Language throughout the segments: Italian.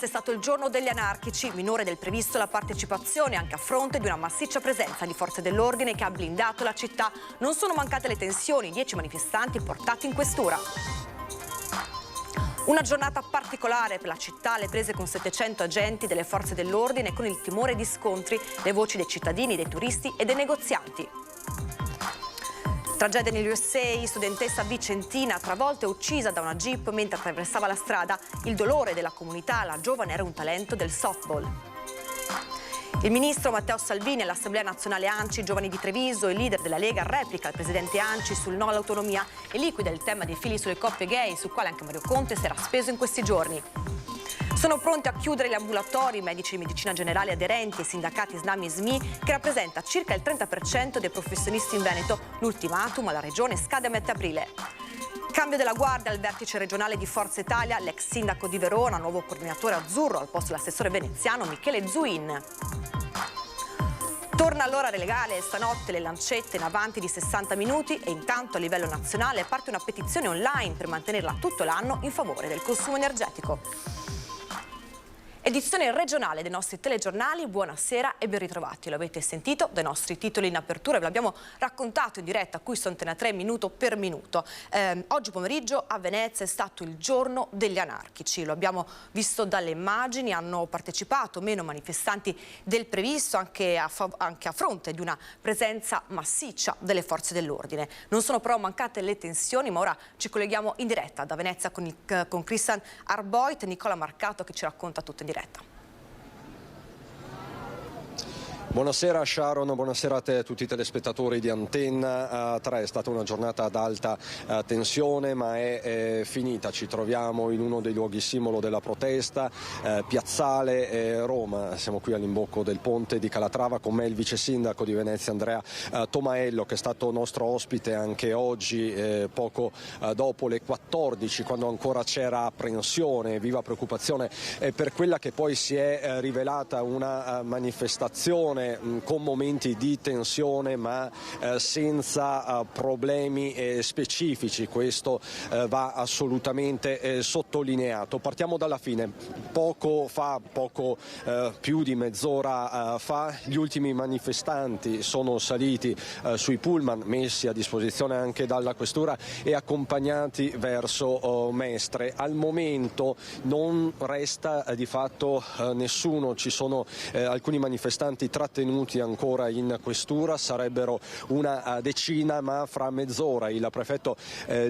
Venezia è stato il giorno degli anarchici, minore del previsto la partecipazione anche a fronte di una massiccia presenza di forze dell'ordine che ha blindato la città. Non sono mancate le tensioni, 10 manifestanti portati in questura. Una giornata particolare per la città, le prese con 700 agenti delle forze dell'ordine con il timore di scontri, le voci dei cittadini, dei turisti e dei negozianti. Tragedia negli USA, studentessa vicentina travolta e uccisa da una jeep mentre attraversava la strada. Il dolore della comunità, la giovane era un talento del softball. Il ministro Matteo Salvini all'Assemblea Nazionale ANCI, giovani di Treviso, il leader della Lega, replica il presidente ANCI sul no all'autonomia e liquida il tema dei figli sulle coppie gay, sul quale anche Mario Conte si era speso in questi giorni. Sono pronti a chiudere gli ambulatori, medici di medicina generale aderenti e sindacati SNAM e SMI, che rappresenta circa il 30% dei professionisti in Veneto. L'ultimatum alla regione scade a metà aprile. Cambio della guardia al vertice regionale di Forza Italia, l'ex sindaco di Verona, nuovo coordinatore azzurro al posto dell'assessore veneziano Michele Zuin. Torna all'ora legale stanotte le lancette in avanti di 60 minuti e intanto a livello nazionale parte una petizione online per mantenerla tutto l'anno in favore del consumo energetico. Edizione regionale dei nostri telegiornali, buonasera e ben ritrovati. Lo avete sentito dai nostri titoli in apertura, ve l'abbiamo raccontato in diretta qui su Antena 3 minuto per minuto. Oggi pomeriggio a Venezia è stato il giorno degli anarchici, lo abbiamo visto dalle immagini, hanno partecipato meno manifestanti del previsto anche a fronte di una presenza massiccia delle forze dell'ordine. Non sono però mancate le tensioni, ma ora ci colleghiamo in diretta da Venezia con Christian Arboit e Nicola Marcato che ci racconta tutto in diretta. Buonasera Sharon, buonasera a te e a tutti i telespettatori di Antenna 3. È stata una giornata ad alta tensione, ma è finita. Ci troviamo in uno dei luoghi simbolo della protesta, Piazzale Roma. Siamo qui all'imbocco del ponte di Calatrava, con me il vice sindaco di Venezia Andrea Tomaello, che è stato nostro ospite anche oggi, poco dopo le 14, quando ancora c'era apprensione, viva preoccupazione per quella che poi si è rivelata una manifestazione con momenti di tensione, ma senza problemi specifici. Questo va assolutamente sottolineato. Partiamo dalla fine. Poco più di mezz'ora fa, gli ultimi manifestanti sono saliti sui pullman messi a disposizione anche dalla questura e accompagnati verso Mestre. Al momento non resta di fatto nessuno, ci sono alcuni manifestanti trattenuti ancora in questura, sarebbero una decina, ma fra mezz'ora il prefetto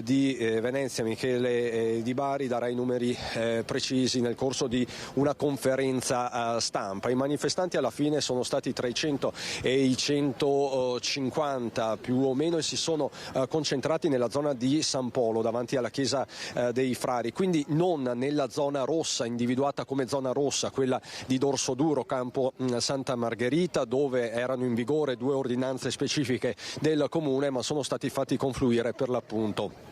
di Venezia Michele Di Bari darà i numeri precisi nel corso di una conferenza stampa. I manifestanti alla fine sono stati tra i 100 e i 150 più o meno, e si sono concentrati nella zona di San Polo davanti alla chiesa dei Frari, quindi non nella zona rossa, individuata come zona rossa, quella di Dorsoduro, Campo Santa Margherita, dove erano in vigore 2 ordinanze specifiche del comune, ma sono stati fatti confluire per l'appunto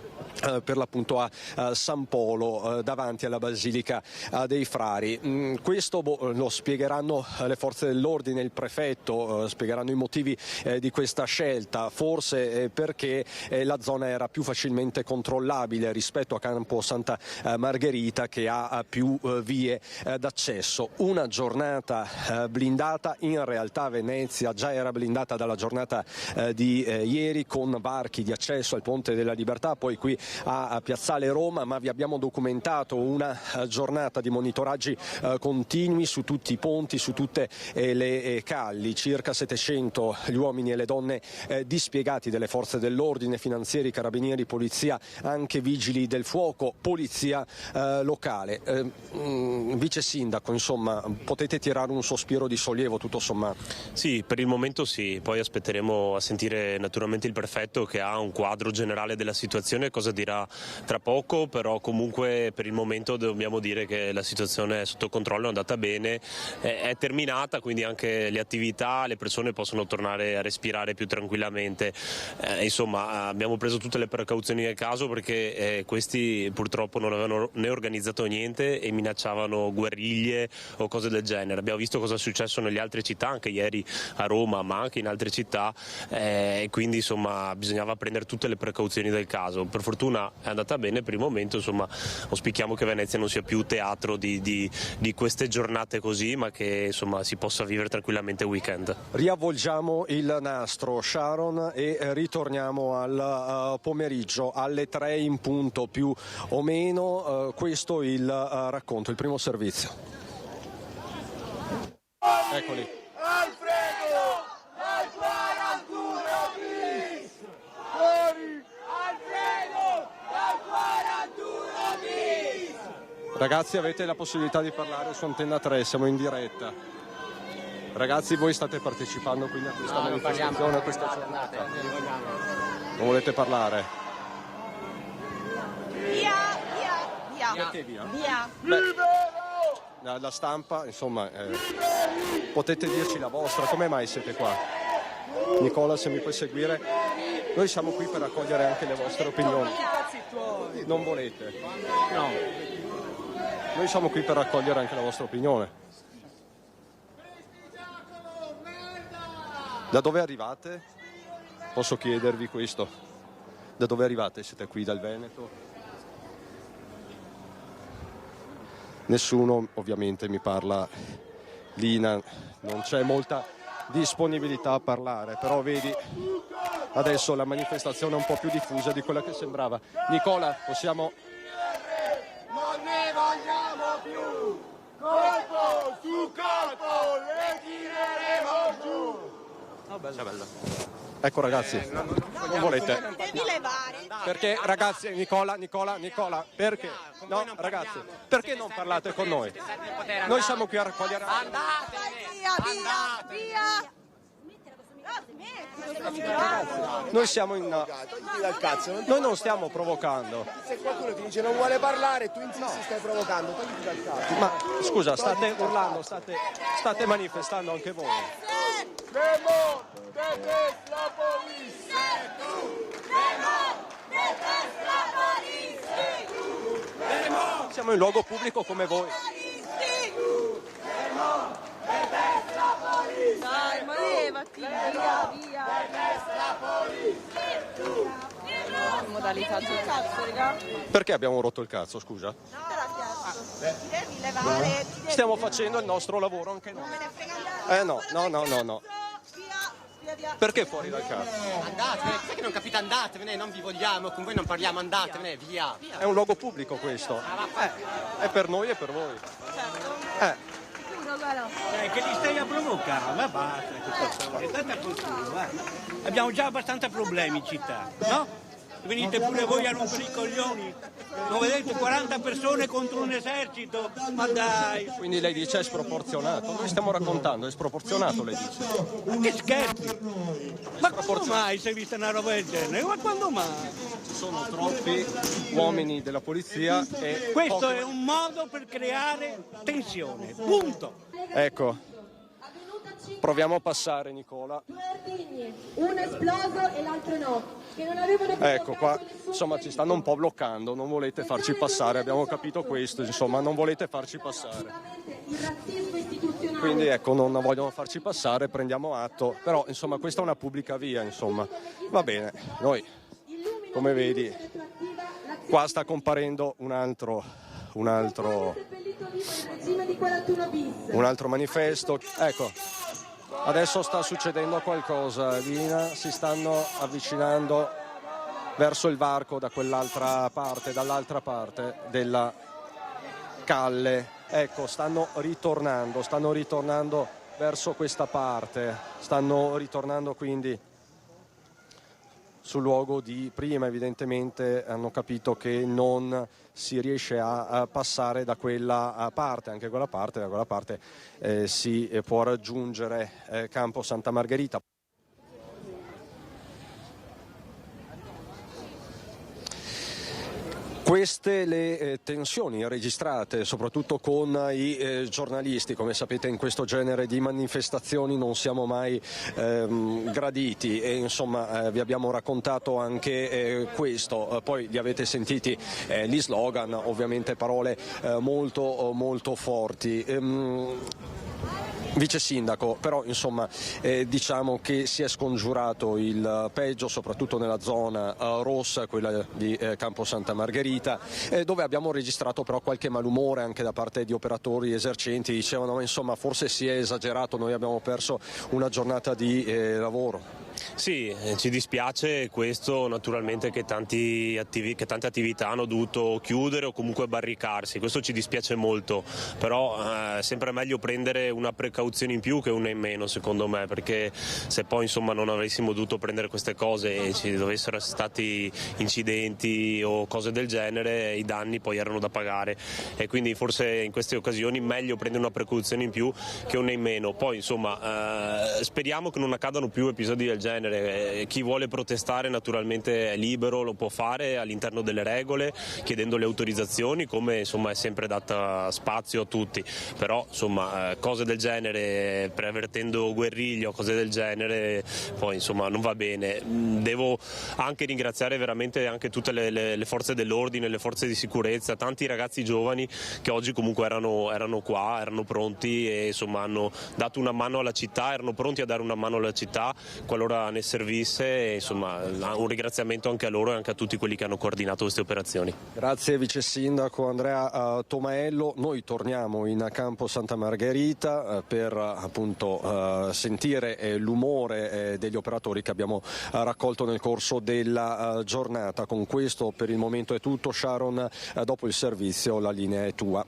a San Polo, davanti alla Basilica dei Frari. Questo lo spiegheranno le forze dell'ordine, il prefetto, spiegheranno i motivi di questa scelta, forse perché la zona era più facilmente controllabile rispetto a Campo Santa Margherita, che ha più vie d'accesso. Una giornata blindata, in realtà Venezia già era blindata dalla giornata di ieri, con varchi di accesso al Ponte della Libertà, poi qui a Piazzale Roma, ma vi abbiamo documentato una giornata di monitoraggi continui su tutti i ponti, su tutte le calli. Circa 700 gli uomini e le donne dispiegati delle forze dell'ordine, finanzieri, carabinieri, polizia, anche vigili del fuoco, polizia locale. Vice sindaco, insomma, potete tirare un sospiro di sollievo tutto sommato? Sì, per il momento sì, poi aspetteremo a sentire naturalmente il prefetto, che ha un quadro generale della situazione, cosa dirà tra poco, però comunque per il momento dobbiamo dire che la situazione è sotto controllo, è andata bene, è terminata, quindi anche le attività, le persone possono tornare a respirare più tranquillamente. Insomma, abbiamo preso tutte le precauzioni del caso, perché questi purtroppo non avevano né organizzato niente e minacciavano guerriglie o cose del genere. Abbiamo visto cosa è successo nelle altre città, anche ieri a Roma, ma anche in altre città, quindi insomma bisognava prendere tutte le precauzioni del caso. Per fortuna fortuna è andata bene per il momento, insomma auspichiamo che Venezia non sia più teatro di queste giornate così, ma che insomma si possa vivere tranquillamente il weekend. Riavvolgiamo il nastro, Sharon, e ritorniamo al pomeriggio alle 3 in punto più o meno. Questo il racconto, il primo servizio. Eccoli. Alfredo al 41 bis! Fuori! Alfredo al 41 bis! Ragazzi, avete la possibilità di parlare su Antenna 3, siamo in diretta. Ragazzi, voi state partecipando quindi a questa manifestazione, a questa giornata. Non volete parlare? Via. Perché via? Via. La stampa, insomma, potete dirci la vostra, come mai siete qua? Nicola, se mi puoi seguire, noi siamo qui per raccogliere anche le vostre opinioni. Non volete? No. Noi siamo qui per raccogliere anche la vostra opinione. Da dove arrivate? Posso chiedervi questo? Da dove arrivate? Siete qui dal Veneto? Nessuno ovviamente mi parla, Lina, non c'è molta disponibilità a parlare, però vedi, adesso la manifestazione è un po' più diffusa di quella che sembrava. Nicola, possiamo... Non ne vogliamo più! Colpo su colpo le tireremo giù! Bella. Ecco ragazzi, non volete? Devi levare. Perché ragazzi, Nicola, perché? No, ragazzi, perché non parlate con noi? Noi siamo qui a raccogliere... Via. Noi siamo in... Noi non stiamo provocando. Se qualcuno ti dice non vuole parlare, tu insisti, stai provocando, togliti dal cazzo. Ma scusa, state urlando, state manifestando anche voi. Siamo in luogo pubblico come voi. Dai, ma levati, via. Modalità sul cazzo, raga. Perché abbiamo rotto il cazzo, scusa? Devi levare. Stiamo facendo il nostro lavoro anche noi. No. Via. Perché fuori dal cazzo? Andatevene, sai che non capite, andatevene, non vi vogliamo, con voi non parliamo, andatevene, via. È un luogo pubblico questo. È per noi e per voi. Che li stai a provocare, ma basta, state tranquilli, guarda. Abbiamo già abbastanza problemi in città, no? Venite pure voi a rompere i coglioni, non vedete 40 persone contro un esercito, ma dai! Quindi lei dice è sproporzionato, noi stiamo raccontando, è sproporzionato lei dice. Ma che scherzi! Ma quando mai si è vista una roba del genere? Ma quando mai? Ci sono troppi uomini della polizia e... Questo è un modo per creare tensione, punto! Ecco, proviamo a passare Nicola. Due ordigni, uno esploso e l'altro no, che non avevano più Ecco qua, toccato nessun insomma ci stanno un po' bloccando, non volete farci passare, abbiamo capito questo, insomma non volete farci passare. il razzismo istituzionale. Quindi ecco, non vogliono farci passare, prendiamo atto, però insomma questa è una pubblica via, insomma. Va bene, noi, come vedi, qua sta comparendo un altro manifesto. Ecco, adesso sta succedendo qualcosa, Lina, si stanno avvicinando verso il varco da quell'altra parte, dall'altra parte della calle. Ecco, stanno ritornando verso questa parte, stanno ritornando quindi sul luogo di prima. Evidentemente hanno capito che non si riesce a passare da quella parte, anche da quella parte si può raggiungere Campo Santa Margherita. Queste le tensioni registrate soprattutto con i giornalisti. Come sapete in questo genere di manifestazioni non siamo mai graditi e insomma vi abbiamo raccontato anche questo. Poi li avete sentiti gli slogan, ovviamente parole molto forti. Vice Sindaco, però insomma diciamo che si è scongiurato il peggio soprattutto nella zona rossa, quella di Campo Santa Margherita, dove abbiamo registrato però qualche malumore anche da parte di operatori esercenti. Dicevano insomma forse si è esagerato, noi abbiamo perso una giornata di lavoro. Sì, ci dispiace questo, naturalmente che tante attività hanno dovuto chiudere o comunque barricarsi, questo ci dispiace molto, però è sempre meglio prendere una precauzione in più che una in meno secondo me, perché se poi insomma non avessimo dovuto prendere queste cose e ci dovessero essere stati incidenti o cose del genere, i danni poi erano da pagare e quindi forse in queste occasioni meglio prendere una precauzione in più che una in meno. Poi insomma speriamo che non accadano più episodi del genere. Chi vuole protestare naturalmente è libero, lo può fare all'interno delle regole, chiedendo le autorizzazioni, come insomma è sempre data spazio a tutti, però insomma cose del genere, prevertendo guerriglio, cose del genere, poi insomma non va bene. Devo anche ringraziare veramente anche tutte le forze dell'ordine, le forze di sicurezza, tanti ragazzi giovani che oggi comunque erano qua, erano pronti e insomma hanno dato una mano alla città, erano pronti a dare una mano alla città qualora ne servisse e insomma un ringraziamento anche a loro e anche a tutti quelli che hanno coordinato queste operazioni. Grazie Vice Sindaco Andrea Tomaello. Noi torniamo in Campo Santa Margherita per appunto sentire l'umore degli operatori che abbiamo raccolto nel corso della giornata. Con questo per il momento è tutto. Sharon, dopo il servizio la linea è tua.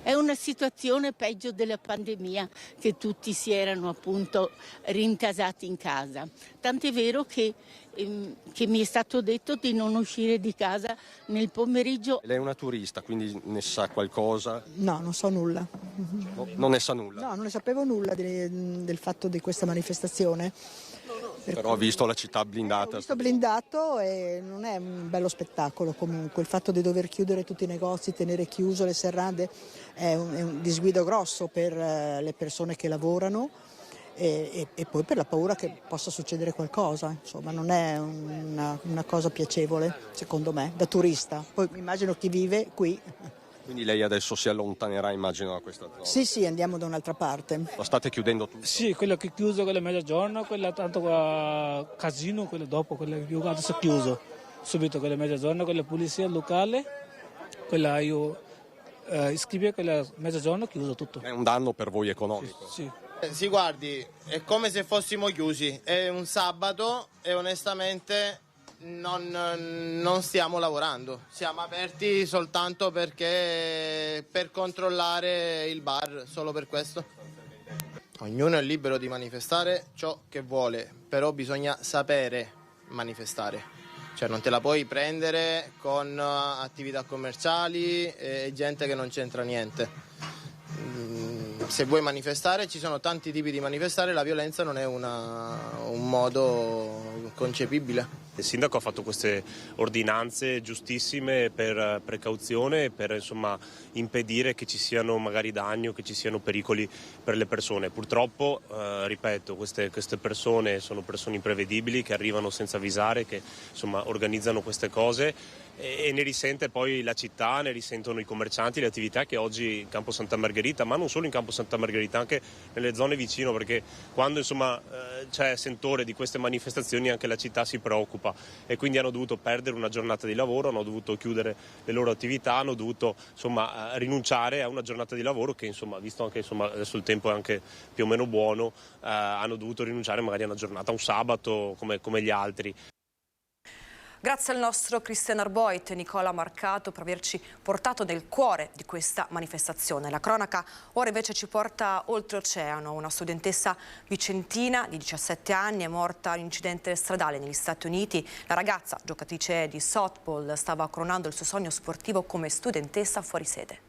È una situazione peggio della pandemia, che tutti si erano appunto rintasati in casa. Tant'è vero che mi è stato detto di non uscire di casa nel pomeriggio. Lei è una turista, quindi ne sa qualcosa? No, non so nulla. Non ne sa nulla? No, non ne sapevo nulla del fatto di questa manifestazione. Però ha visto la città blindata. Ho visto blindato e non è un bello spettacolo comunque. Il fatto di dover chiudere tutti i negozi, tenere chiuso le serrande è un disguido grosso per le persone che lavorano e poi per la paura che possa succedere qualcosa. Insomma, non è una cosa piacevole, secondo me, da turista. Poi immagino chi vive qui. Quindi lei adesso si allontanerà, immagino, da questa zona? Sì, andiamo da un'altra parte. La state chiudendo tutto? Sì, quello che è chiuso, quello è mezzogiorno, quello tanto casino, quello dopo, quello più adesso è chiuso. Subito quello è mezzogiorno, quello è pulizia locale, quella io iscrivo, quello è mezzogiorno, chiuso tutto. È un danno per voi economico? Sì. Sì, guardi, è come se fossimo chiusi, è un sabato e onestamente non stiamo lavorando, siamo aperti soltanto perché per controllare il bar, solo per questo. Ognuno è libero di manifestare ciò che vuole, però bisogna sapere manifestare, cioè non te la puoi prendere con attività commerciali e gente che non c'entra niente. Se vuoi manifestare, ci sono tanti tipi di manifestare, la violenza non è un modo concepibile. Il sindaco ha fatto queste ordinanze giustissime per precauzione, per insomma impedire che ci siano magari danni o che ci siano pericoli per le persone. Purtroppo, ripeto, queste persone sono persone imprevedibili che arrivano senza avvisare, che insomma organizzano queste cose e ne risente poi la città, ne risentono i commercianti, le attività che oggi in Campo Santa Margherita, ma non solo in Campo Santa Margherita, anche nelle zone vicino, perché quando insomma c'è sentore di queste manifestazioni anche la città si preoccupa e quindi hanno dovuto perdere una giornata di lavoro, hanno dovuto chiudere le loro attività, hanno dovuto insomma rinunciare a una giornata di lavoro che insomma, visto anche insomma adesso il tempo è anche più o meno buono, hanno dovuto rinunciare magari a una giornata, un sabato come gli altri. Grazie al nostro Cristian Arboit e Nicola Marcato per averci portato nel cuore di questa manifestazione. La cronaca ora invece ci porta oltreoceano. Una studentessa vicentina di 17 anni è morta in un incidente stradale negli Stati Uniti. La ragazza, giocatrice di softball, stava coronando il suo sogno sportivo come studentessa fuori sede.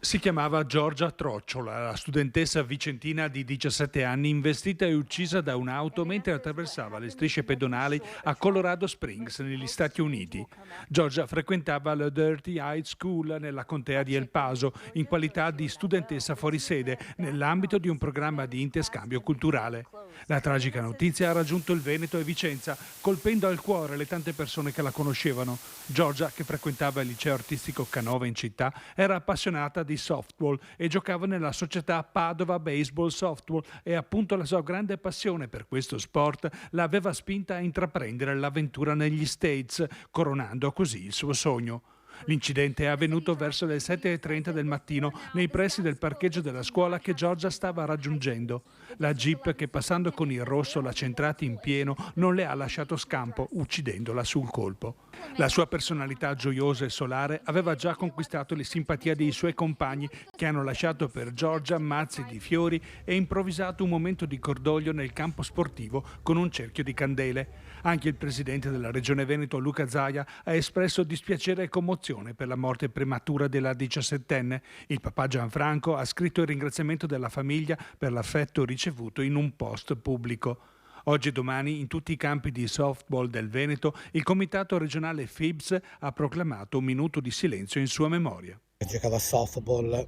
Si chiamava Giorgia Trocciola, la studentessa vicentina di 17 anni investita e uccisa da un'auto mentre attraversava le strisce pedonali a Colorado Springs, negli Stati Uniti. Giorgia frequentava la Dirty High School nella contea di El Paso in qualità di studentessa fuori sede nell'ambito di un programma di interscambio culturale. La tragica notizia ha raggiunto il Veneto e Vicenza, colpendo al cuore le tante persone che la conoscevano. Giorgia, che frequentava il liceo artistico Canova in città, era appassionata di di softball e giocava nella società Padova Baseball Softball e appunto la sua grande passione per questo sport l'aveva spinta a intraprendere l'avventura negli States, coronando così il suo sogno. L'incidente è avvenuto verso le 7:30 del mattino nei pressi del parcheggio della scuola che Giorgia stava raggiungendo. La Jeep, che passando con il rosso l'ha centrata in pieno, non le ha lasciato scampo, uccidendola sul colpo. La sua personalità gioiosa e solare aveva già conquistato le simpatie dei suoi compagni, che hanno lasciato per Giorgia mazzi di fiori e improvvisato un momento di cordoglio nel campo sportivo con un cerchio di candele. Anche il presidente della Regione Veneto, Luca Zaia, ha espresso dispiacere e commozione per la morte prematura della 17enne. Il papà Gianfranco ha scritto il ringraziamento della famiglia per l'affetto ricevuto in un post pubblico. Oggi e domani in tutti i campi di softball del Veneto il comitato regionale FIBS ha proclamato un minuto di silenzio in sua memoria. Giocava a softball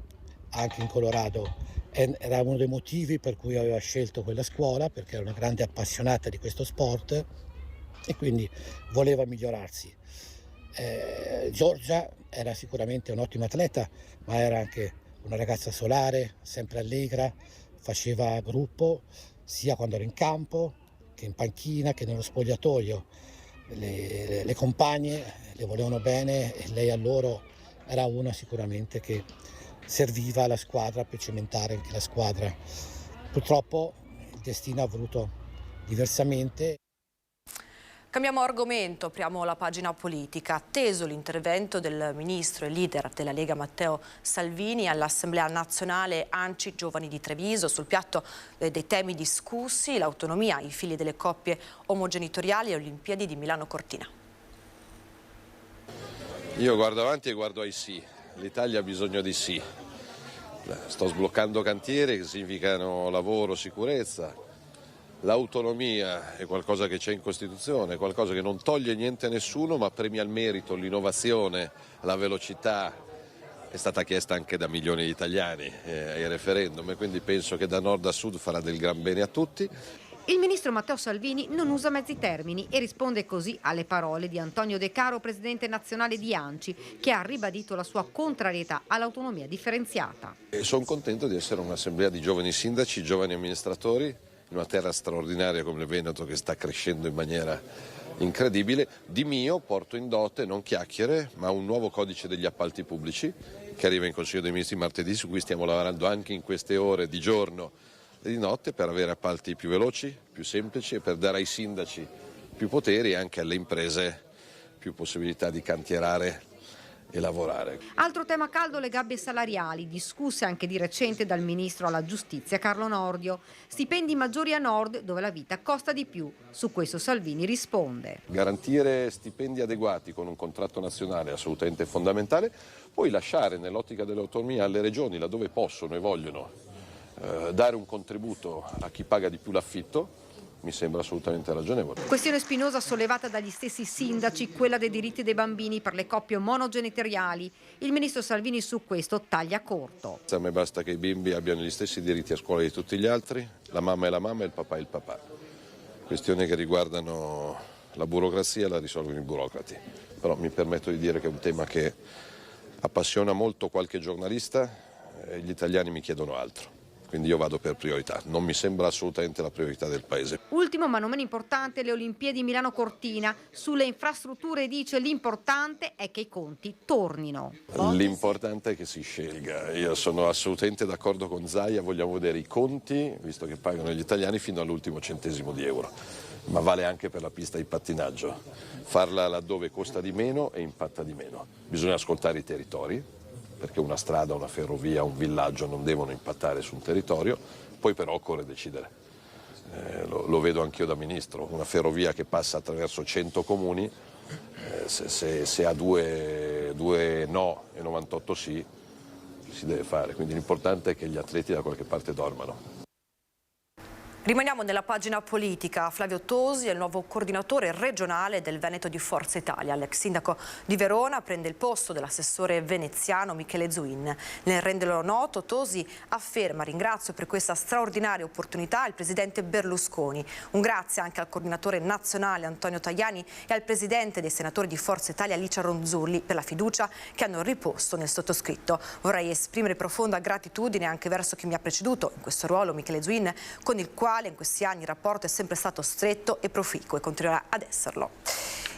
anche in Colorado, era uno dei motivi per cui aveva scelto quella scuola, perché era una grande appassionata di questo sport e quindi voleva migliorarsi. Giorgia era sicuramente un'ottima atleta, ma era anche una ragazza solare, sempre allegra, faceva gruppo sia quando era in campo che in panchina che nello spogliatoio. Le compagne le volevano bene e lei a loro era una sicuramente che serviva alla squadra per cementare anche la squadra. Purtroppo il destino ha voluto diversamente. Cambiamo argomento, apriamo la pagina politica. Atteso l'intervento del ministro e leader della Lega Matteo Salvini all'Assemblea Nazionale ANCI Giovani di Treviso, sul piatto dei temi discussi, l'autonomia, i figli delle coppie omogenitoriali e Olimpiadi di Milano Cortina. Io guardo avanti e guardo ai sì. L'Italia ha bisogno di sì. Sto sbloccando cantieri che significano lavoro, sicurezza. L'autonomia è qualcosa che c'è in Costituzione, è qualcosa che non toglie niente a nessuno ma premia il merito, l'innovazione, la velocità. È stata chiesta anche da milioni di italiani ai referendum e quindi penso che da nord a sud farà del gran bene a tutti. Il ministro Matteo Salvini non usa mezzi termini e risponde così alle parole di Antonio De Caro, presidente nazionale di ANCI, che ha ribadito la sua contrarietà all'autonomia differenziata. Sono contento di essere un'assemblea di giovani sindaci, giovani amministratori, in una terra straordinaria come il Veneto che sta crescendo in maniera incredibile. Di mio porto in dote, non chiacchiere, ma un nuovo codice degli appalti pubblici che arriva in Consiglio dei Ministri martedì, su cui stiamo lavorando anche in queste ore di giorno e di notte per avere appalti più veloci, più semplici e per dare ai sindaci più poteri e anche alle imprese più possibilità di cantierare e lavorare. Altro tema caldo, le gabbie salariali, discusse anche di recente dal ministro alla giustizia Carlo Nordio. Stipendi maggiori a nord dove la vita costa di più. Su questo Salvini risponde. Garantire stipendi adeguati con un contratto nazionale è assolutamente fondamentale, poi lasciare nell'ottica dell'autonomia alle regioni laddove possono e vogliono dare un contributo a chi paga di più l'affitto. Mi sembra assolutamente ragionevole. Questione spinosa sollevata dagli stessi sindaci, quella dei diritti dei bambini per le coppie monogenitoriali. Il ministro Salvini su questo taglia corto. A me basta che i bimbi abbiano gli stessi diritti a scuola di tutti gli altri, la mamma è la mamma e il papà è il papà. Questioni che riguardano la burocrazia la risolvono i burocrati. Però mi permetto di dire che è un tema che appassiona molto qualche giornalista e gli italiani mi chiedono altro. Quindi io vado per priorità, non mi sembra assolutamente la priorità del Paese. Ultimo ma non meno importante, le Olimpiadi Milano Cortina. Sulle infrastrutture dice l'importante è che i conti tornino. L'importante è che si scelga. Io sono assolutamente d'accordo con Zaia, vogliamo vedere i conti, visto che pagano gli italiani, fino all'ultimo centesimo di euro. Ma vale anche per la pista di pattinaggio. Farla laddove costa di meno e impatta di meno. Bisogna ascoltare i territori, perché una strada, una ferrovia, un villaggio non devono impattare su un territorio, poi però occorre decidere. Lo vedo anch'io da ministro, una ferrovia che passa attraverso 100 comuni, se ha due no e 98 sì, si deve fare, quindi l'importante è che gli atleti da qualche parte dormano. Rimaniamo nella pagina politica. Flavio Tosi è il nuovo coordinatore regionale del Veneto di Forza Italia. L'ex sindaco di Verona prende il posto dell'assessore veneziano Michele Zuin. Nel renderlo noto, Tosi afferma: ringrazio per questa straordinaria opportunità il presidente Berlusconi. Un grazie anche al coordinatore nazionale Antonio Tajani e al presidente dei senatori di Forza Italia Licia Ronzulli per la fiducia che hanno riposto nel sottoscritto. Vorrei esprimere profonda gratitudine anche verso chi mi ha preceduto in questo ruolo, Michele Zuin, con il quale in questi anni il rapporto è sempre stato stretto e proficuo e continuerà ad esserlo.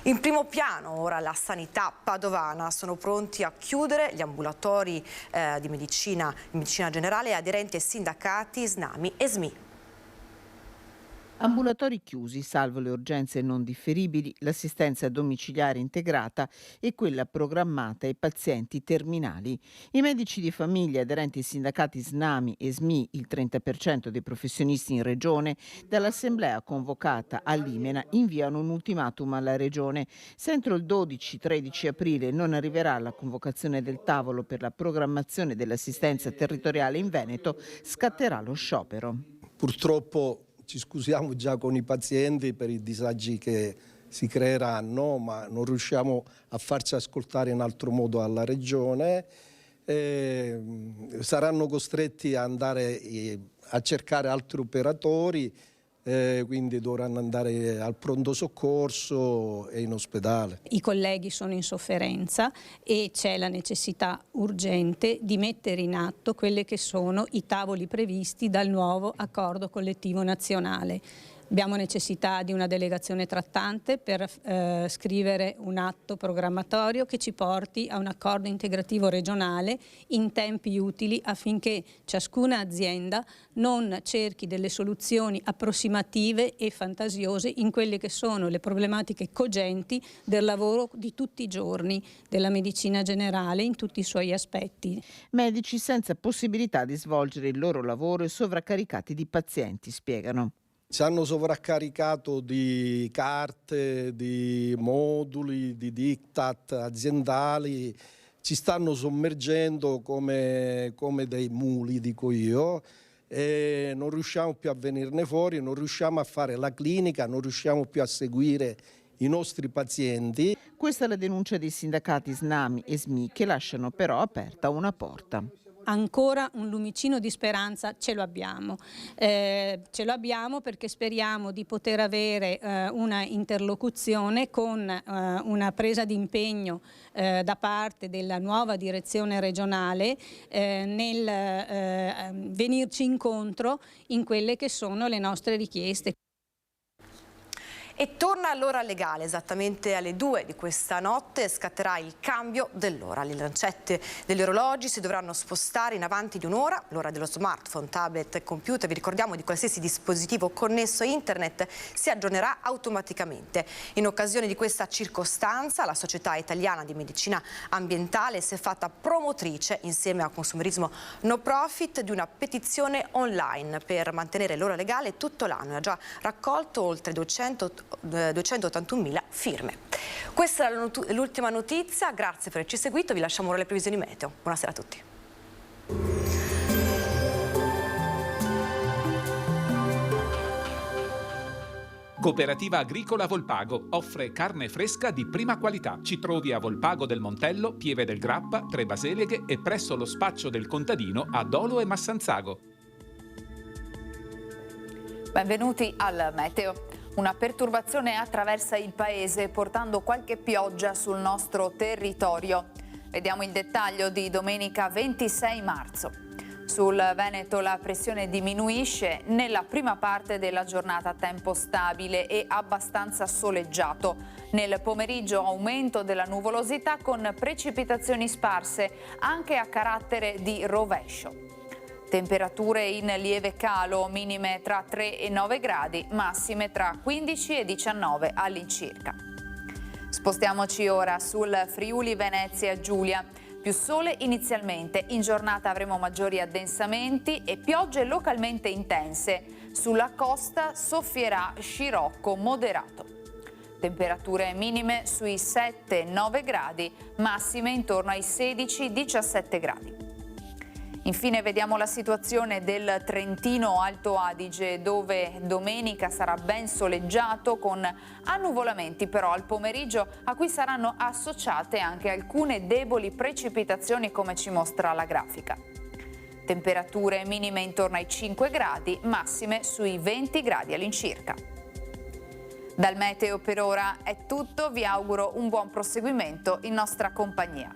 In primo piano ora la sanità padovana. Sono pronti a chiudere gli ambulatori di medicina generale aderenti ai sindacati SNAMI e SMI. Ambulatori chiusi, salvo le urgenze non differibili, l'assistenza domiciliare integrata e quella programmata ai pazienti terminali. I medici di famiglia aderenti ai sindacati SNAMI e SMI, il 30% dei professionisti in regione, dall'assemblea convocata all'Imena inviano un ultimatum alla regione. Se entro il 12-13 aprile non arriverà la convocazione del tavolo per la programmazione dell'assistenza territoriale in Veneto, scatterà lo sciopero. Purtroppo ci scusiamo già con i pazienti per i disagi che si creeranno, ma non riusciamo a farci ascoltare in altro modo alla Regione. Saranno costretti a andare a cercare altri operatori, quindi dovranno andare al pronto soccorso e in ospedale. I colleghi sono in sofferenza e c'è la necessità urgente di mettere in atto quelli che sono i tavoli previsti dal nuovo accordo collettivo nazionale. Abbiamo necessità di una delegazione trattante per scrivere un atto programmatorio che ci porti a un accordo integrativo regionale in tempi utili affinché ciascuna azienda non cerchi delle soluzioni approssimative e fantasiose in quelle che sono le problematiche cogenti del lavoro di tutti i giorni della medicina generale in tutti i suoi aspetti. Medici senza possibilità di svolgere il loro lavoro e sovraccaricati di pazienti, spiegano. Ci hanno sovraccaricato di carte, di moduli, di diktat aziendali, ci stanno sommergendo come dei muli, dico io, e non riusciamo più a venirne fuori, non riusciamo a fare la clinica, non riusciamo più a seguire i nostri pazienti. Questa è la denuncia dei sindacati SNAMI e SMI che lasciano però aperta una porta. Ancora un lumicino di speranza ce lo abbiamo perché speriamo di poter avere una interlocuzione con una presa di impegno da parte della nuova direzione regionale nel venirci incontro in quelle che sono le nostre richieste. E torna l'ora legale, esattamente alle 2 di questa notte scatterà il cambio dell'ora. Le lancette degli orologi si dovranno spostare in avanti di un'ora, l'ora dello smartphone, tablet e computer, vi ricordiamo, di qualsiasi dispositivo connesso a internet si aggiornerà automaticamente. In occasione di questa circostanza la Società Italiana di Medicina Ambientale si è fatta promotrice, insieme a Consumerismo No Profit, di una petizione online per mantenere l'ora legale tutto l'anno e ha già raccolto oltre 281.000 firme. Questa è l'ultima notizia, grazie per averci seguito, vi lasciamo ora le previsioni meteo. Buonasera a tutti. Cooperativa Agricola Volpago offre carne fresca di prima qualità. Ci trovi a Volpago del Montello, Pieve del Grappa, Tre Baseleghe e presso lo spaccio del contadino a Dolo e Massanzago. Benvenuti al meteo. Una perturbazione attraversa il paese portando qualche pioggia sul nostro territorio. Vediamo il dettaglio di domenica 26 marzo. Sul Veneto la pressione diminuisce, nella prima parte della giornata tempo stabile e abbastanza soleggiato. Nel pomeriggio aumento della nuvolosità con precipitazioni sparse anche a carattere di rovescio. Temperature in lieve calo, minime tra 3 e 9 gradi, massime tra 15 e 19 all'incirca. Spostiamoci ora sul Friuli Venezia Giulia. Più sole inizialmente, in giornata avremo maggiori addensamenti e piogge localmente intense. Sulla costa soffierà scirocco moderato. Temperature minime sui 7-9 gradi, massime intorno ai 16-17 gradi. Infine vediamo la situazione del Trentino Alto Adige, dove domenica sarà ben soleggiato con annuvolamenti però al pomeriggio, a cui saranno associate anche alcune deboli precipitazioni, come ci mostra la grafica. Temperature minime intorno ai 5 gradi, massime sui 20 gradi all'incirca. Dal meteo per ora è tutto, vi auguro un buon proseguimento in nostra compagnia.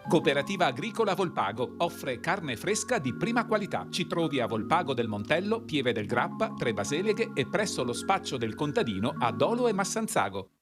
Cooperativa Agricola Volpago offre carne fresca di prima qualità. Ci trovi a Volpago del Montello, Pieve del Grappa, Tre Baseleghe e presso lo spaccio del contadino a Dolo e Massanzago.